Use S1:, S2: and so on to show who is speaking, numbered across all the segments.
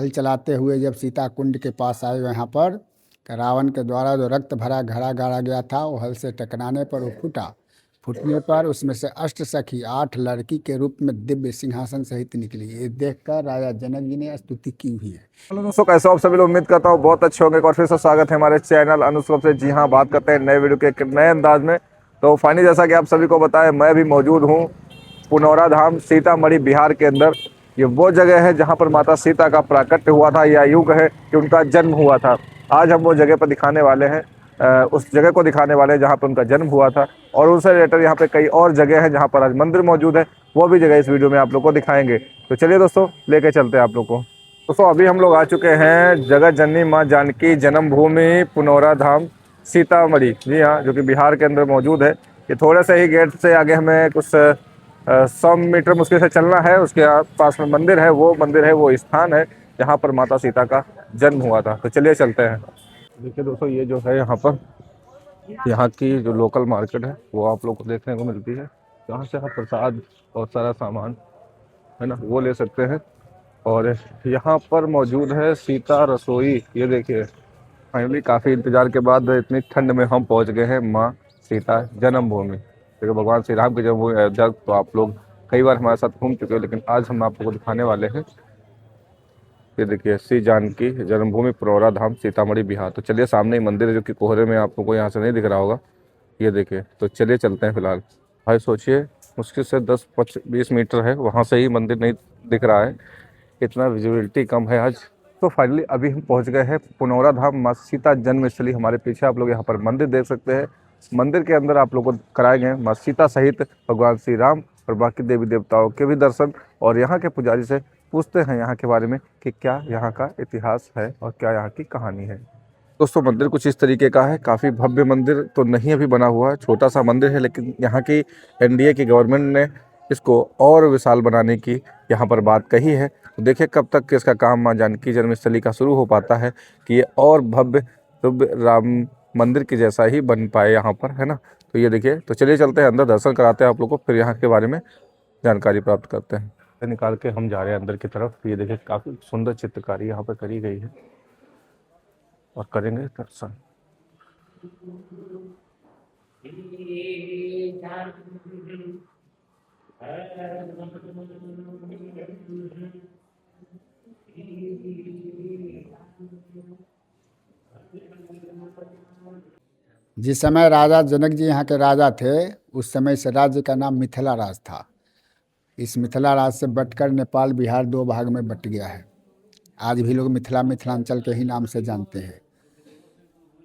S1: हल चलाते हुए जब सीता कुंड के पास आए यहाँ पर, तो रावण के द्वारा जो रक्त भरा घड़ा गाड़ा गया था वो हल से टकराने पर वो फूटा। फूटने पर उसमें से अष्ट सखी 8 लड़की के रूप में दिव्य सिंहासन सहित निकली। ये देखकर राजा जनक जी ने स्तुति की हुई है।
S2: हेलो दोस्तों, कैसे हो आप सभी लोग। उम्मीद करता हूँ बहुत अच्छे होंगे। और फिर से स्वागत है हमारे चैनल अनुष्का से। जी हाँ, बात करते हैं नए वीडियो के एक नए अंदाज में। तो फाइनली जैसा कि आप सभी को बताया, मैं भी मौजूद हूँ पुनौरा धाम सीतामढ़ी बिहार के अंदर। ये वो जगह है जहाँ पर माता सीता का प्राकट्य हुआ था, या यूँ कहे कि उनका जन्म हुआ था। आज हम वो जगह पर दिखाने वाले हैं, उस जगह को दिखाने वाले हैं जहाँ पर उनका जन्म हुआ था। और उनसे रिलेटेड यहाँ पे कई और जगह हैं जहाँ पर आज मंदिर मौजूद है, वो भी जगह इस वीडियो में आप लोग को दिखाएंगे। तो चलिए दोस्तों, लेके चलते हैं आप लोग को। दोस्तों अभी हम लोग आ चुके हैं जगत जननी माँ जानकी जन्मभूमि पुनौरा धाम सीतामढ़ी। जी हाँ, जो कि बिहार के अंदर मौजूद है। ये थोड़े से ही गेट से आगे हमें कुछ 100 मीटर मुश्किल से चलना है। उसके पास में मंदिर है, वो स्थान है जहाँ पर माता सीता का जन्म हुआ था। तो चलिए चलते हैं। देखिए दोस्तों, ये जो है यहाँ पर, यहाँ की जो लोकल मार्केट है वो आप लोग को देखने को मिलती है, जहाँ से आप प्रसाद और सारा सामान है ना वो ले सकते हैं। और यहाँ पर मौजूद है सीता रसोई। ये देखिए, फाइनली काफ़ी इंतजार के बाद इतनी ठंड में हम पहुँच गए हैं माँ सीता जन्मभूमि। देखिए, भगवान श्री राम की जन्मभूमि अयोध्या तो आप लोग कई बार हमारे साथ घूम चुके हैं, लेकिन आज हम आप लोगों को दिखाने वाले हैं। ये देखिए, श्री जानकी जन्मभूमि पुनौरा धाम सीतामढ़ी बिहार। तो चलिए, सामने ही मंदिर है जो कि कोहरे में आप लोगों को यहाँ से नहीं दिख रहा होगा। ये देखिए, तो चलिए चलते हैं। फिलहाल भाई सोचिए, मुश्किल से 10-20 मीटर है, वहाँ से ही मंदिर नहीं दिख रहा है, इतना विजिबिलिटी कम है आज। तो फाइनली अभी हम पहुंच गए हैं पुनौरा धाम माँ सीता जन्मस्थली। हमारे पीछे आप लोग यहाँ पर मंदिर देख सकते हैं। मंदिर के अंदर आप लोगों को कराए गए माँ सीता सहित भगवान श्री राम और बाकी देवी देवताओं के भी दर्शन। और यहाँ के पुजारी से पूछते हैं यहाँ के बारे में कि क्या यहाँ का इतिहास है और क्या यहाँ की कहानी है। दोस्तों मंदिर कुछ इस तरीके का है। काफ़ी भव्य मंदिर तो नहीं अभी बना हुआ है, छोटा सा मंदिर है, लेकिन यहाँ की एनडीए की गवर्नमेंट ने इसको और विशाल बनाने की यहाँ पर बात कही है। तो देखिए कब तक इसका काम माँ जानकी जन्मस्थली का शुरू हो पाता है कि ये और भव्य राम मंदिर के जैसा ही बन पाए यहाँ पर, है ना। तो ये देखिए, तो चलिए चलते हैं अंदर, दर्शन कराते हैं आप लोग को, फिर यहाँ के बारे में जानकारी प्राप्त करते हैं। निकाल के हम जा रहे हैं अंदर की तरफ। ये देखिए, काफ़ी सुंदर चित्रकारी यहाँ पर करी गई है और करेंगे दर्शन।
S1: जिस समय राजा जनक जी यहाँ के राजा थे, उस समय से राज्य का नाम मिथिला राज था। इस मिथिला राज से बटकर नेपाल बिहार 2 भाग में बट गया है। आज भी लोग मिथिलांचल के ही नाम से जानते हैं।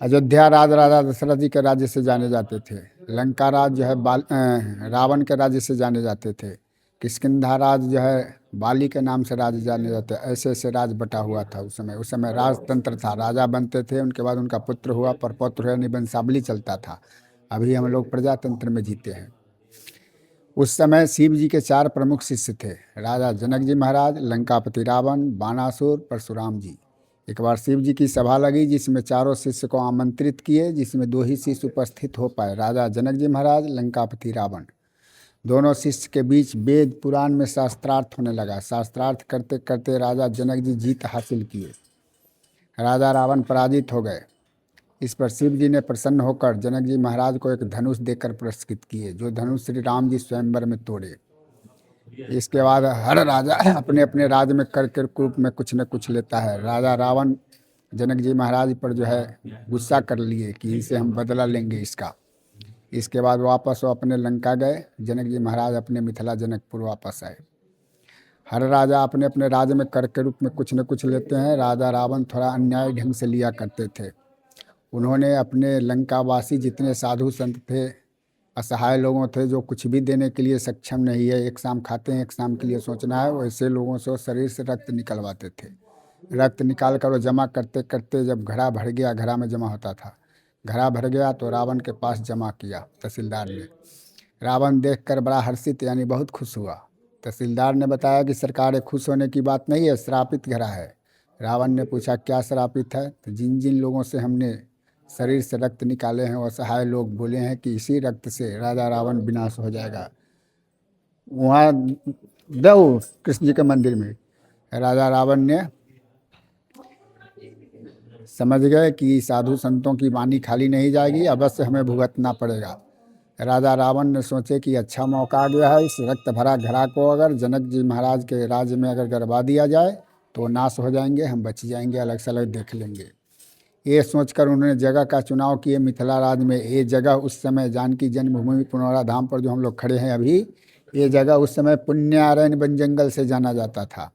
S1: अयोध्या राज राजा दशरथ जी के राज्य से जाने जाते थे। लंका राज जो है रावण के राज्य से जाने जाते थे। किष्किंधा राज जो है बाली के नाम से राज्य जाने जाते। ऐसे ऐसे राज बटा हुआ था उस समय राजतंत्र था। राजा बनते थे, उनके बाद उनका पुत्र हुआ, परपौत्र यानी वंशावली चलता था। अभी हम लोग प्रजातंत्र में जीते हैं। उस समय शिव जी के 4 प्रमुख शिष्य थे, राजा जनक जी महाराज, लंकापति रावण, बाणासुर, परशुराम जी। एक बार शिव जी की सभा लगी जिसमें चारों शिष्य को आमंत्रित किए, जिसमें 2 ही शिष्य उपस्थित हो पाए, राजा जनक जी महाराज, लंकापति रावण। दोनों शिष्य के बीच वेद पुराण में शास्त्रार्थ होने लगा। शास्त्रार्थ करते करते राजा जनक जी जीत हासिल किए, राजा रावण पराजित हो गए। इस पर शिव जी ने प्रसन्न होकर जनक जी महाराज को एक धनुष देकर पुरस्कृत किए, जो धनुष श्री राम जी स्वयंवर में तोड़े। इसके बाद हर राजा अपने अपने राज में कर के रूप में कुछ न कुछ लेता है। राजा रावण जनक जी महाराज पर जो है गुस्सा कर लिए कि इसे हम बदला लेंगे इसका। इसके बाद वापस वो अपने लंका गए। जनक जी महाराज अपने मिथिला जनकपुर वापस आए। हर राजा अपने अपने राज्य में कर के रूप में कुछ न कुछ लेते हैं। राजा रावण थोड़ा अन्याय ढंग से लिया करते थे। उन्होंने अपने लंकावासी जितने साधु संत थे, असहाय लोगों थे, जो कुछ भी देने के लिए सक्षम नहीं है, एक शाम खाते हैं एक शाम के लिए सोचना है, वैसे लोगों से शरीर से रक्त निकलवाते थे। रक्त निकाल कर वो जमा करते करते जब घड़ा भर गया, घड़ा में जमा होता था, घड़ा भर गया तो रावण के पास जमा किया तहसीलदार ने। रावण देखकर बड़ा हर्षित यानी बहुत खुश हुआ। तहसीलदार ने बताया कि सरकार, खुश होने की बात नहीं है, श्रापित घड़ा है। रावण ने पूछा क्या श्रापित है? तो जिन जिन लोगों से हमने शरीर से रक्त निकाले हैं वो असहाय लोग बोले हैं कि इसी रक्त से राजा रावण विनाश हो जाएगा। वहाँ दो कृष्ण जी के मंदिर में राजा रावण ने समझ गए कि साधु संतों की वाणी खाली नहीं जाएगी, अवश्य हमें भुगतना पड़ेगा। राजा रावण ने सोचे कि अच्छा मौका आ गया है, इस रक्त भरा घड़ा को अगर जनक जी महाराज के राज्य में अगर गड़वा दिया जाए तो नाश हो जाएंगे, हम बच जाएंगे, अलग से अलग देख लेंगे। ये सोचकर उन्होंने जगह का चुनाव किए मिथिला राज में। ये जगह उस समय जानकी जन्मभूमि पुनौरा धाम पर जो हम लोग खड़े हैं अभी, ये जगह उस समय पुण्यारण्य वन जंगल से जाना जाता था।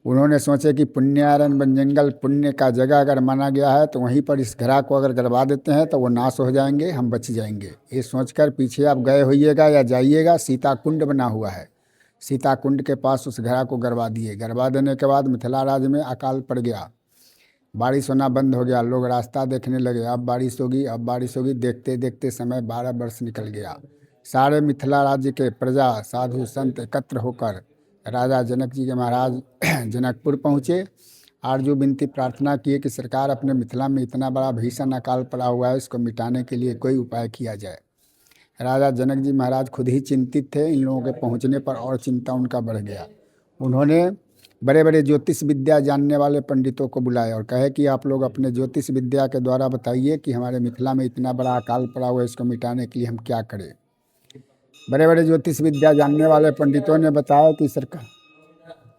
S1: उन्होंने सोचे कि पुण्यारण्य वन जंगल पुण्य का जगह अगर माना गया है तो वहीं पर इस घड़ा को अगर गड़वा देते हैं तो वो नाश हो जाएंगे, हम बच जाएंगे। ये सोचकर पीछे आप गए होइएगा या जाइएगा, सीता कुंड बना हुआ है, सीता कुंड के पास उस घड़ा को गड़वा दिए। गड़वा देने के बाद मिथिला राज में अकाल पड़ गया, बारिश होना बंद हो गया, लोग रास्ता देखने लगे, अब बारिश होगी अब बारिश होगी। देखते देखते समय 12 वर्ष निकल गया। सारे मिथिला राज्य के प्रजा साधु संत एकत्र होकर राजा जनक जी के महाराज जनकपुर पहुँचे और जो विनती प्रार्थना किए कि सरकार अपने मिथिला में इतना बड़ा भीषण अकाल पड़ा हुआ है, इसको मिटाने के लिए कोई उपाय किया जाए। राजा जनक जी महाराज खुद ही चिंतित थे, इन लोगों के पहुँचने पर और चिंता उनका बढ़ गया। उन्होंने बड़े बड़े ज्योतिष विद्या जानने वाले पंडितों को बुलाए और कहे कि आप लोग अपने ज्योतिष विद्या के द्वारा बताइए कि हमारे मिथिला में इतना बड़ा अकाल पड़ा हुआ है, इसको मिटाने के लिए हम क्या करें। बड़े बड़े ज्योतिष विद्या जानने वाले पंडितों ने बताया कि सरकार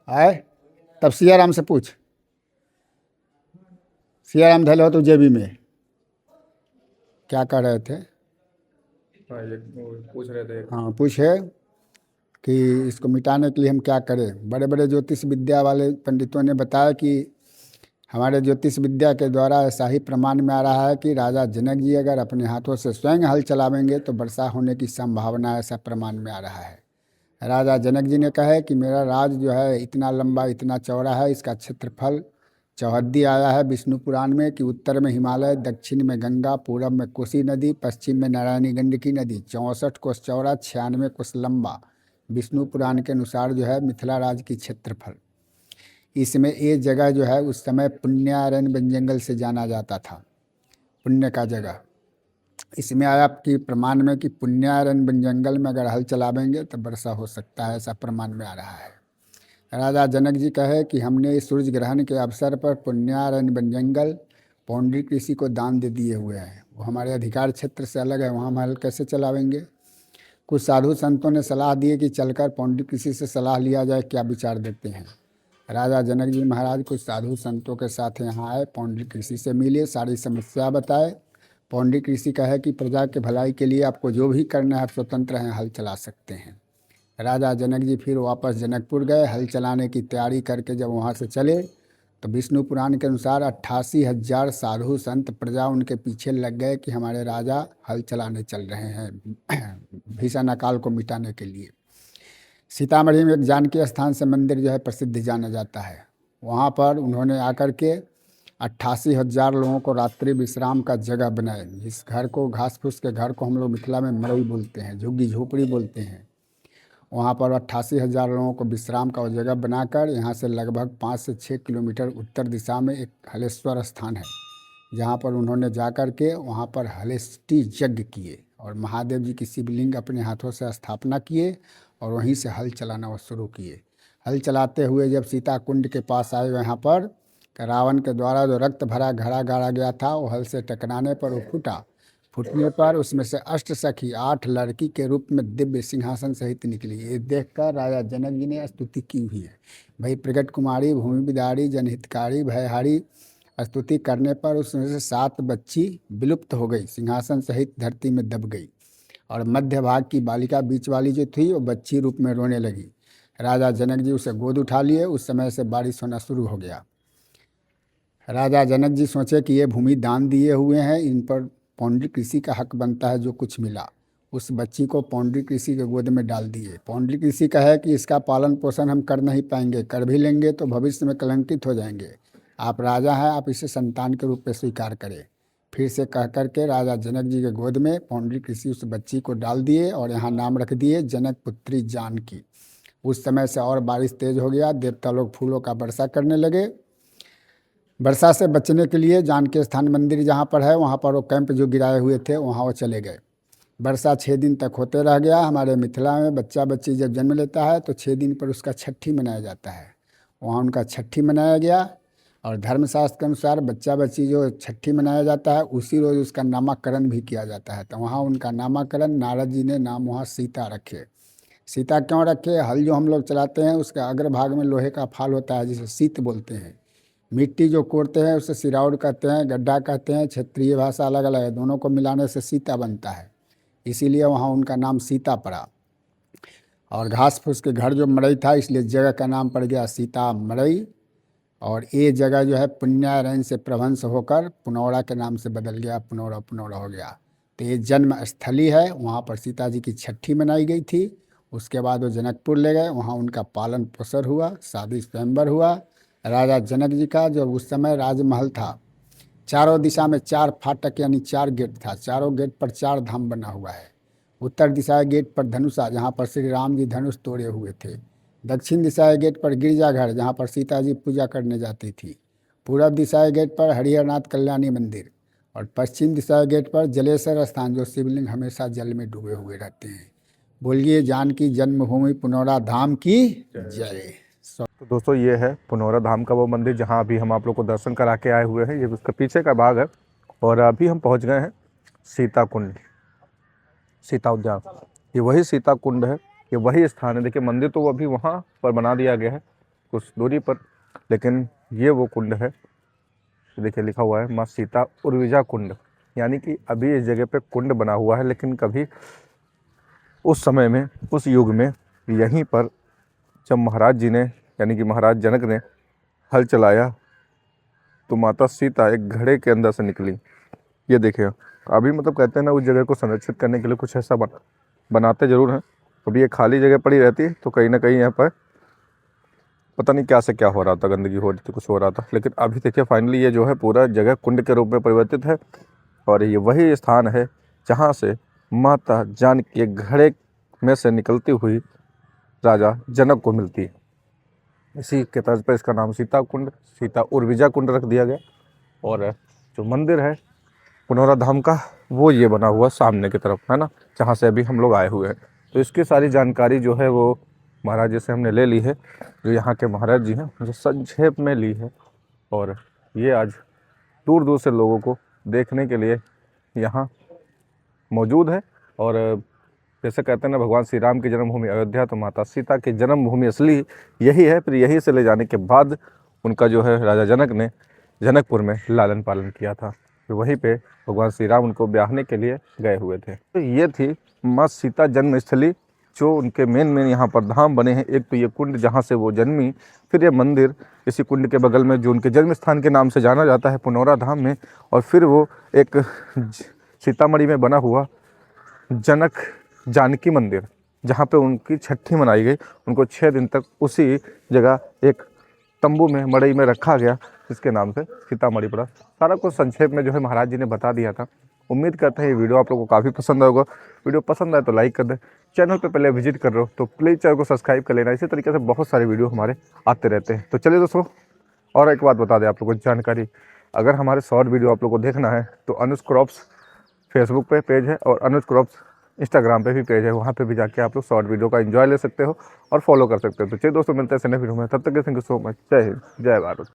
S1: आए, तब सियाराम से पूछ, सियाराम धैल हो तो जेबी में क्या कह रहे थे।
S2: पूछ रहे थे।
S1: हाँ पूछे कि इसको मिटाने के लिए हम क्या करें। बड़े बड़े ज्योतिष विद्या वाले पंडितों ने बताया कि हमारे ज्योतिष विद्या के द्वारा ऐसा ही प्रमाण में आ रहा है कि राजा जनक जी अगर अपने हाथों से स्वयं हल चलावेंगे तो वर्षा होने की संभावना ऐसा प्रमाण में आ रहा है। राजा जनक जी ने कहा कि मेरा राज जो है इतना लंबा इतना चौड़ा है, इसका क्षेत्रफल चौहद्दी आया है विष्णु पुराण में कि उत्तर में हिमालय, दक्षिण में गंगा, पूरब में कोसी नदी, पश्चिम में नारायणी गंडकी नदी, 64 कोस चौड़ा 96 कोस लंबा विष्णु पुराण के अनुसार जो है मिथिला राज की क्षेत्रफल। इसमें ये जगह जो है उस समय पुण्यारण्य वन जंगल से जाना जाता था, पुण्य का जगह। इसमें आया कि प्रमाण में कि पुण्यारण्य वन जंगल में अगर हल चलावेंगे तो वर्षा हो सकता है, ऐसा प्रमाण में आ रहा है। राजा जनक जी कहे कि हमने इस सूर्य ग्रहण के अवसर पर पुण्यारण्य वन जंगल पौंडरिक ऋषि को दान दे दिए हुए हैं, वो हमारे अधिकार क्षेत्र से अलग है, वहाँ हम हल कैसे चलावेंगे। कुछ साधु संतों ने सलाह दी कि चलकर पौंडरिक ऋषि से सलाह लिया जाए, क्या विचार देते हैं। राजा जनक जी महाराज कुछ साधु संतों के साथ यहाँ आए, पौंडरिक ऋषि से मिले, सारी समस्या बताए। पौंडरिक ऋषि कहे कि प्रजा के भलाई के लिए आपको जो भी करना है आप स्वतंत्र हैं, हल चला सकते हैं। राजा जनक जी फिर वापस जनकपुर गए, हल चलाने की तैयारी करके जब वहाँ से चले तो विष्णु पुराण के अनुसार 88,000 साधु संत प्रजा उनके पीछे लग गए कि हमारे राजा हल चलाने चल रहे हैं भीषण अकाल को मिटाने के लिए। सीतामढ़ी में एक जानकी स्थान से मंदिर जो है प्रसिद्ध जाना जाता है, वहाँ पर उन्होंने आकर के 88,000 लोगों को रात्रि विश्राम का जगह बनाए। इस घर को, घास फूस के घर को हम लोग मिथिला में मरई बोलते हैं, झुग्गी झोपड़ी बोलते हैं। वहाँ पर 88,000 लोगों को विश्राम का जगह बनाकर यहाँ से लगभग 5 से 6 किलोमीटर उत्तर दिशा में एक हलेश्वर स्थान है, जहाँ पर उन्होंने जाकर के वहाँ पर हलेष्टि यज्ञ किए और महादेव जी की शिवलिंग अपने हाथों से स्थापना किए और वहीं से हल चलाना वो शुरू किए। हल चलाते हुए जब सीता कुंड के पास आए, वहाँ पर रावण के द्वारा जो रक्त भरा घड़ा गाड़ा गया था वो हल से टकराने पर वो फूटा। फूटने पर उसमें से 8 सखी 8 लड़की के रूप में दिव्य सिंहासन सहित निकली। ये देखकर राजा जनक जी ने स्तुति की हुई है, भाई प्रगट कुमारी, भूमि बिदारी, जनहितकारी, भयहारी। स्तुति करने पर उसमें से 7 बच्ची विलुप्त हो गई, सिंहासन सहित धरती में दब गई और मध्य भाग की बालिका बीच वाली जो थी वो बच्ची रूप में रोने लगी। राजा जनक जी उसे गोद उठा लिए। उस समय से बारिश होना शुरू हो गया। राजा जनक जी सोचे कि ये भूमि दान दिए हुए हैं, इन पर पौंडरिक ऋषि का हक बनता है, जो कुछ मिला। उस बच्ची को पौंडरिक ऋषि के गोद में डाल दिए। पौंडरिक ऋषि कहे कि इसका पालन पोषण हम कर नहीं पाएंगे, कर भी लेंगे तो भविष्य में कलंकित हो जाएंगे। आप राजा हैं, आप इसे संतान के रूप में स्वीकार करें। फिर से कह करके राजा जनक जी के गोद में पौंडरिक ऋषि उस बच्ची को डाल दिए और यहाँ नाम रख दिए जनक पुत्री जानकी। उस समय से और बारिश तेज हो गया, देवता लोग फूलों का वर्षा करने लगे। वर्षा से बचने के लिए जानकी स्थान मंदिर जहाँ पर है वहाँ पर वो कैंप जो गिराए हुए थे वहाँ वो चले गए। वर्षा 6 दिन तक होते रह गया। हमारे मिथिला में बच्चा बच्ची जब जन्म लेता है तो 6 दिन पर उसका छठी मनाया जाता है, वहाँ उनका छठी मनाया गया। और धर्मशास्त्र के अनुसार बच्चा बच्ची जो छठी मनाया जाता है उसी रोज़ उसका नामकरण भी किया जाता है। तो वहाँ उनका नामकरण नारद जी ने नाम वहाँ सीता रखे। सीता क्यों रखे? हल जो हम लोग चलाते हैं उसके अग्रभाग में लोहे का फाल होता है जिसे सीत बोलते हैं। मिट्टी जो कोड़ते हैं उसे सिराउड़ कहते हैं, गड्ढा कहते हैं, क्षेत्रीय भाषा अलग अलग है, दोनों को मिलाने से सीता बनता है, इसीलिए वहाँ उनका नाम सीता पड़ा। और घास फूस के घर जो मड़ई था इसलिए जगह का नाम पड़ गया सीता मड़ई। और ये जगह जो है पुण्यारण्य से प्रभंस होकर पुनौरा के नाम से बदल गया, पुनौरा पुनौरा हो गया। तो ये जन्म स्थली है, वहाँ पर सीता जी की छठी मनाई गई थी। उसके बाद वो जनकपुर ले गए, वहाँ उनका पालन पोषण हुआ, शादी स्वयंवर हुआ राजा जनक जी का। जो उस समय राजमहल था, चारों दिशा में 4 फाटक यानी 4 गेट था, चारों गेट पर 4 धाम बना हुआ है। उत्तर दिशा गेट पर धनुषा जहाँ पर श्री राम जी धनुष तोड़े हुए थे। दक्षिण दिशा गेट पर गिरजाघर जहाँ पर सीता जी पूजा करने जाती थी। पूर्व दिशा गेट पर हरिहरनाथ कल्याणी मंदिर। और पश्चिम दिशा गेट पर जलेश्वर स्थान जो शिवलिंग हमेशा जल में डूबे हुए रहते हैं। बोलिए जानकी जन्मभूमि पुनौरा धाम की जय।
S2: तो दोस्तों ये है पुनौरा धाम का वो मंदिर जहाँ अभी हम आप लोग को दर्शन करा के आए हुए हैं। ये उसका पीछे का भाग है और अभी हम पहुँच गए हैं सीता कुंड, सीता उद्यान। ये वही सीता कुंड है, ये वही स्थान है। देखिए मंदिर तो अभी वहाँ पर बना दिया गया है कुछ दूरी पर, लेकिन ये वो कुंड है। देखिए लिखा हुआ है माँ सीता उर्विजा कुंड, यानी कि अभी इस जगह पे कुंड बना हुआ है, लेकिन कभी उस समय में उस युग में यहीं पर जब महाराज जी ने यानी कि महाराज जनक ने हल चलाया तो माता सीता एक घड़े के अंदर से निकली। ये देखिए अभी मतलब कहते हैं ना उस जगह को संरक्षित करने के लिए कुछ ऐसा बनाते ज़रूर हैं। अभी ये खाली जगह पड़ी रहती तो कहीं ना कहीं यहाँ पर पता नहीं क्या से क्या हो रहा था, गंदगी हो रही थी, कुछ हो रहा था। लेकिन अभी देखिए फाइनली ये जो है पूरा जगह कुंड के रूप में परिवर्तित है और ये वही स्थान है जहाँ से माता जानकी एक घड़े में से निकलती हुई राजा जनक को मिलती है। इसी के तर्ज पर इसका नाम सीता कुंड, सीता उर्विजा कुंड रख दिया गया। और जो मंदिर है पुनौरा धाम का वो ये बना हुआ सामने की तरफ है ना, जहाँ से अभी हम लोग आए हुए हैं। तो इसकी सारी जानकारी जो है वो महाराज जी से हमने ले ली है, जो यहाँ के महाराज जी हैं जो संक्षेप में ली है। और ये आज दूर दूर से लोगों को देखने के लिए यहाँ मौजूद है। और जैसे कहते हैं ना भगवान श्री राम की जन्मभूमि अयोध्या, तो माता सीता की जन्मभूमि असली यही है। फिर यहीं से ले जाने के बाद उनका जो है राजा जनक ने जनकपुर में लालन पालन किया था, तो वहीं पे भगवान श्री राम उनको ब्याहने के लिए गए हुए थे। तो ये थी माँ सीता जन्मस्थली, जो उनके मेन यहाँ पर धाम बने हैं। एक तो ये कुंड जहाँ से वो जन्मी, फिर ये मंदिर इसी कुंड के बगल में जो उनके जन्म स्थान के नाम से जाना जाता है पुनौरा धाम में, और फिर वो एक सीतामढ़ी में बना हुआ जनक जानकी मंदिर जहाँ पे उनकी छठी मनाई गई। उनको 6 दिन तक उसी जगह एक तंबू में मड़ई में रखा गया, जिसके नाम से सीतामढ़ी पड़ा। सारा कुछ संक्षेप में जो है महाराज जी ने बता दिया था। उम्मीद करते हैं ये वीडियो आप लोगों को काफ़ी पसंद आएगा। वीडियो पसंद आए तो लाइक कर दें, चैनल पे पहले विजिट कर रहे हो तो प्लीज़ चैनल को सब्सक्राइब कर लेना। इसी तरीके से बहुत सारे वीडियो हमारे आते रहते हैं। तो चलिए दोस्तों, और एक बात बता दें आप लोगों को जानकारी, अगर हमारे शॉर्ट वीडियो आप लोगों को देखना है तो अनुज क्रॉप्स फेसबुक पे पेज है और अनुज क्रॉप्स इंस्टाग्राम पे भी पेज है, वहाँ पे भी जाके आप लोग शॉर्ट वीडियो का एंजॉय ले सकते हो और फॉलो कर सकते हो। तो चलिए दोस्तों, मिलते हैं नेक्स्ट वीडियो में, तब तक के थैंक यू सो मच। जय हिंद, जय भारत।